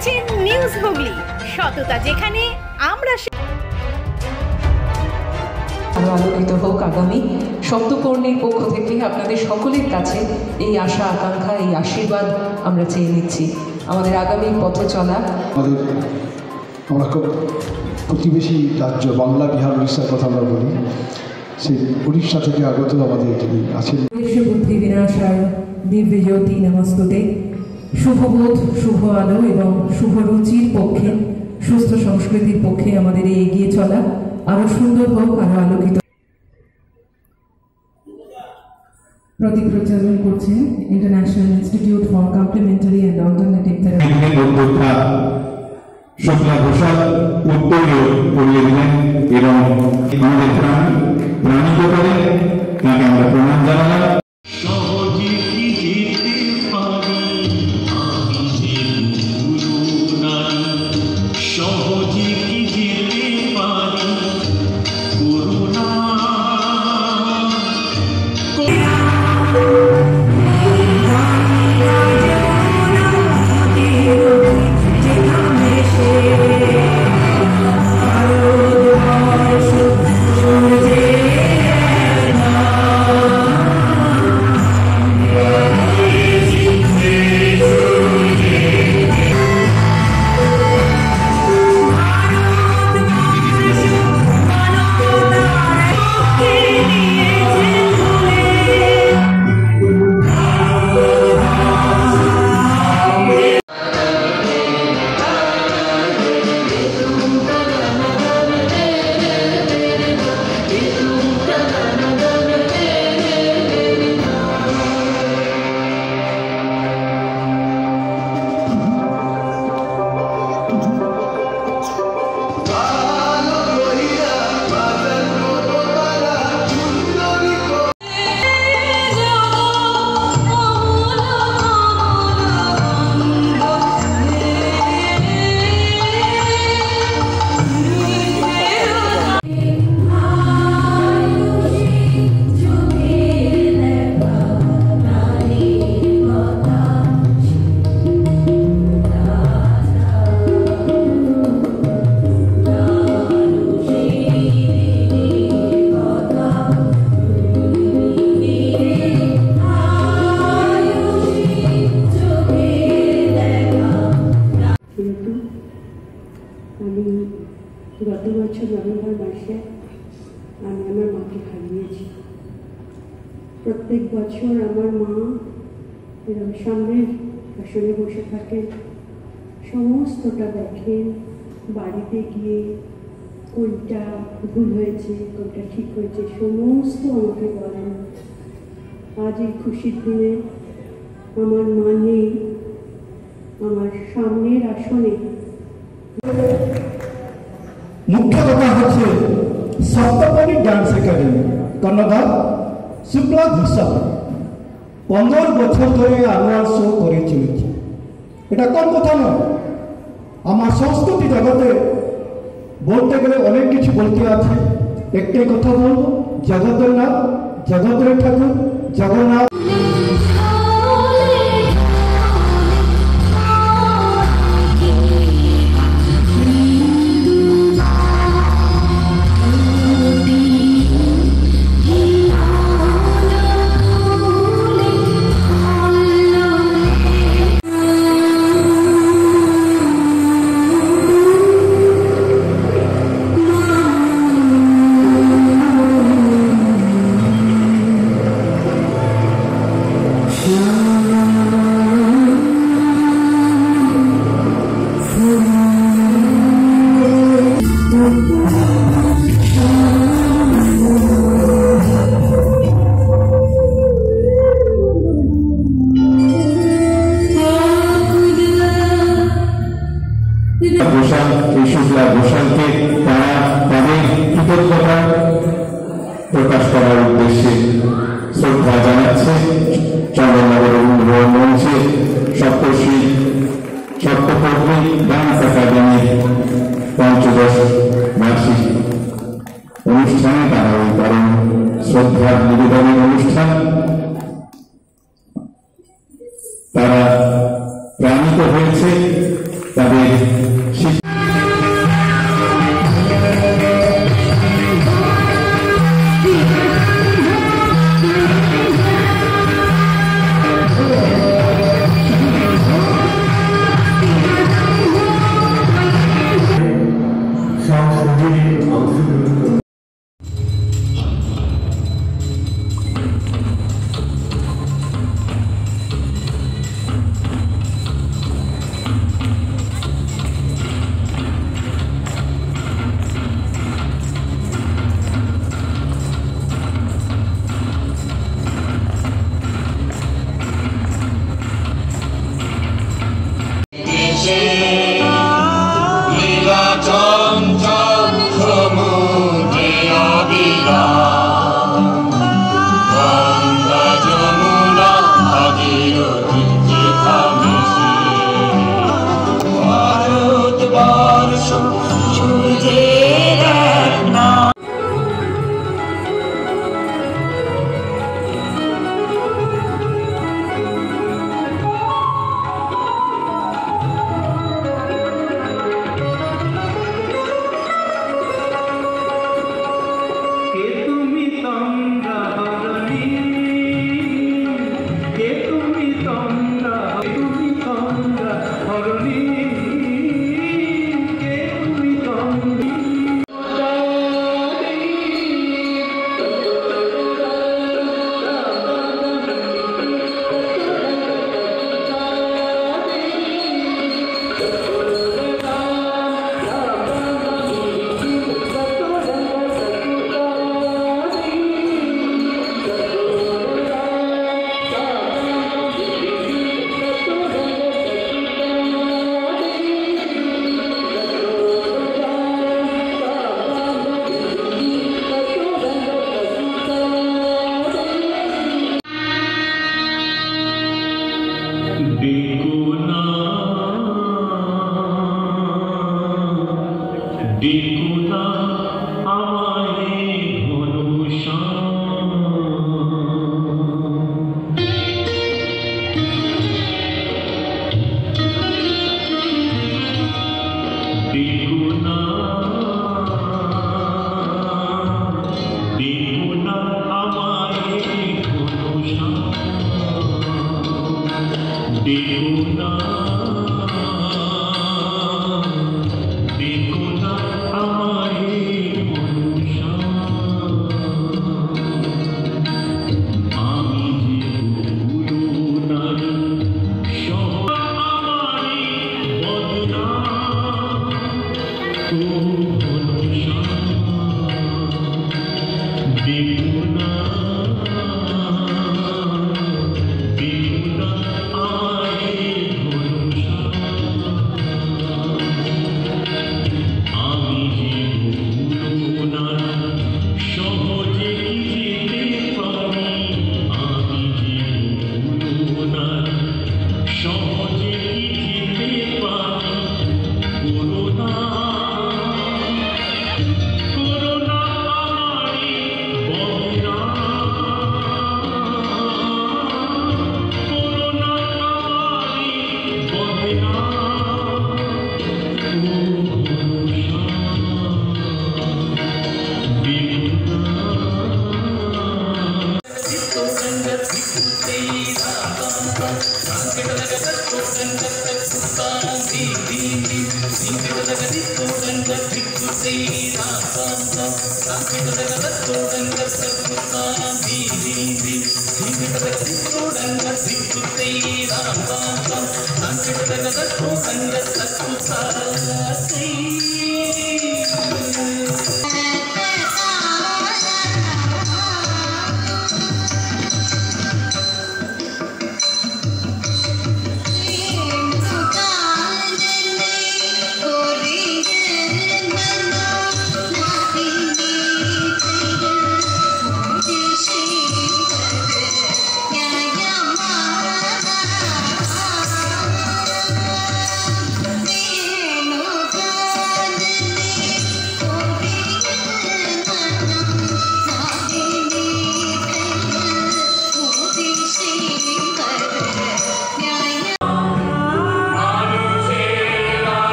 দেখছেন নিউজ হুগলি, সততা যেখানে আমরা। আলোকিত হোক আগামী। শব্দকর্ণীর পক্ষ থেকে আপনাদের সকলের কাছে এই আশা আকাঙ্ক্ষা, এই আশীর্বাদ আমরা চেয়ে নিচ্ছি আমাদের আগামী পথ চলা। আমরা খুব প্রতিবেশী রাজ্য বাংলা, বিহার, উড়িষ্যার কথা আমরা বলি, সেই উড়িষ্যা থেকে আগত আমাদের যিনি আছেন বুদ্ধি বিনাশায় দিব্য জ্যোতি নমস্তুতে। শুভবোধ, শুভ আলো এবং শুভ রুচির পক্ষে, সুস্থ সংস্কৃতির পক্ষে আমাদের এই এগিয়ে চলা আরো সুন্দর হোক, আরো আলোকিত। প্রতীক প্রচারণ করছেন international institute for complementary and alternative therapy. Shukla Ghoshal উত্তরীয় করিয়ে দিলেন এবং আমাদের প্রাণিত করেন, তাকে আমরা প্রণাম জানালাম। গত বছর নভেম্বর মাসে আমি আমার মাকে হারিয়েছি। প্রত্যেক বছর আমার মা এরকম সামনের আসনে বসে থাকেন, সমস্তটা দেখেন, বাড়িতে গিয়ে কোনটা ভুল হয়েছে, কোনটা ঠিক হয়েছে, সমস্ত আমাকে বলেন। আজ এই খুশির দিনে আমার মা নেই, আমার সামনের আসনে। মুখ্য কথা হচ্ছে সপ্তপদী ডান্স একাডেমি কর্ণধার শুক্লা ঘোষাল 15 বছর ধরে আনুয়াল শো করে চলেছে। এটা কোন কথা নয়, আমার সংস্কৃতি জগতে বলতে গেলে অনেক কিছু বলতে আছে। একটাই কথা বলবো, জগতের নাম, জগতের ঠাকুর জগন্নাথ। শুক্লা ঘোষালকে তারা তাদের কৃতজ্ঞতা প্রকাশ করার উদ্দেশ্যে শ্রদ্ধা জানাচ্ছে। চন্দ্রনগর মঞ্চে সপ্তর্ষি সপ্তপদী ডান্স একাডেমির ৫৫ বার্ষিক অনুষ্ঠানে তারা ওই পরম শ্রদ্ধা নিবেদনের অনুষ্ঠান তারা প্রাণিত হয়েছে। তাদের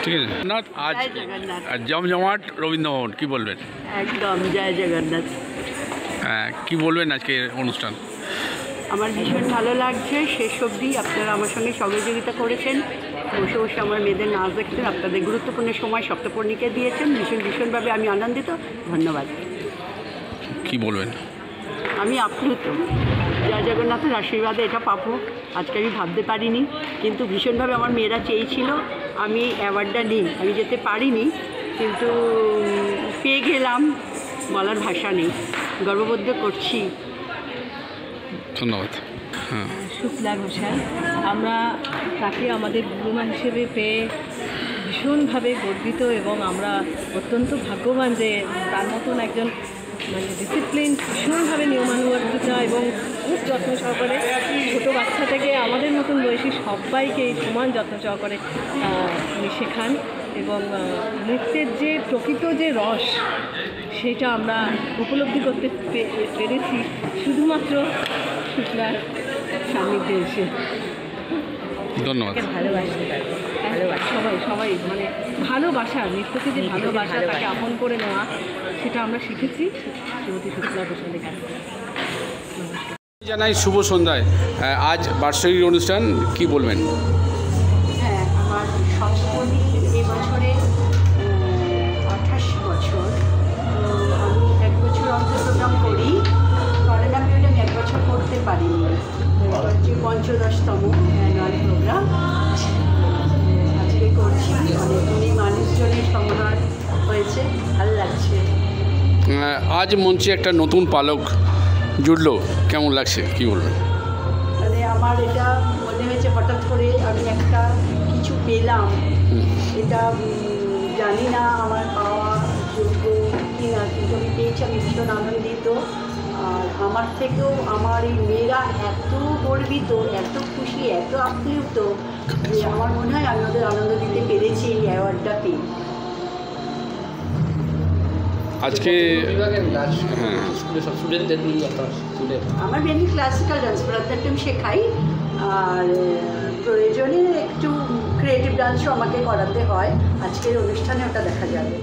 ঠিক আছে না আজ জমজমাট রবীন্দ্রভবন কি বলবেন? একদম জয় জগন্নাথ। হ্যাঁ কি বলবেন আজকে অনুষ্ঠান? আমার ভীষণ ভালো লাগছে, শেষ অবধি আপনারা আমার সঙ্গে সহযোগিতা করেছেন, বসে বসে আমার মেয়েদের নাচ দেখছেন, আপনাদের গুরুত্বপূর্ণ সময় সপ্তপর্ণিকে দিয়েছেন, ভীষণভাবে আমি আনন্দিত, ধন্যবাদ। কি বলবেন? আমি আপ্লুত, জয় জগন্নাথের আশীর্বাদে এটা পাবো আজকে আমি ভাবতে পারিনি, কিন্তু ভীষণভাবে আমার মেয়েরা চেয়েছিল আমি অ্যাওয়ার্ডটা নিই, আমি যেতে পারিনি কিন্তু পেয়ে গেলাম, বলার ভাষা নেই, গর্ববোধ করছি। ধন্যবাদ। হ্যাঁ শুক্লা ঘোষাল, আমরা তাকে আমাদের গুরুমা হিসেবে পেয়ে ভীষণভাবে গর্বিত এবং আমরা অত্যন্ত ভাগ্যবান যে তার মতন একজন মানে ডিসিপ্লিন, ভীষণভাবে নিয়মানুবর্তিতা এবং খুব যত্ন সহকারে ছোটো বাচ্চা থেকে আমাদের মতন বয়সী সবাইকে সমান যত্ন সহকারে উনি শেখান এবং নৃত্যের যে প্রকৃত যে রস সেটা আমরা উপলব্ধি করতে পেরেছি শুধুমাত্র শুক্লার সান্নিধ্যে এসে। ধন্যবাদ। ভালোবাসি সবাই মানে ভালোবাসা, নৃত্যকে যে ভালোবাসা, তাকে আপন করে নেওয়া, সেটা আমরা শিখেছি শ্রীমতী শুক্লা ঘোষালের কাছ থেকে। জানাই শুভ সন্ধ্যায়, আজ বার্ষিক অনুষ্ঠান কি বলবেন? জনের সংগ্রহ হয়েছে, ভালো লাগছে। আজ মঞ্চে একটা নতুন পালক জুড়লো, কেমন লাগছে কি বলবেন? মানে আমার এটা মনে হয়েছে হঠাৎ করে আমি একটা কিছু পেলাম, এটা জানি না আমার পাওয়া যোগ্য কি না, কিন্তু আমি পেয়েছি, আমি ভীষণ আনন্দিত। আর আমার থেকেও আমার এই মেয়েরা এত গর্বিত, এত খুশি, এত আপ্লুত যে আমার মনে হয় আমি ওদের আনন্দ দিতে পেরেছি এই অ্যাওয়ার্ডটা পেয়ে। আজকে আমার মেনলি ক্লাসিক্যাল ডান্স, ভরতনাট্যম শেখাই, আর প্রয়োজনে একটু ক্রিয়েটিভ ডান্সও আমাকে করাতে হয়। আজকের অনুষ্ঠানে ওটা দেখা যাবে।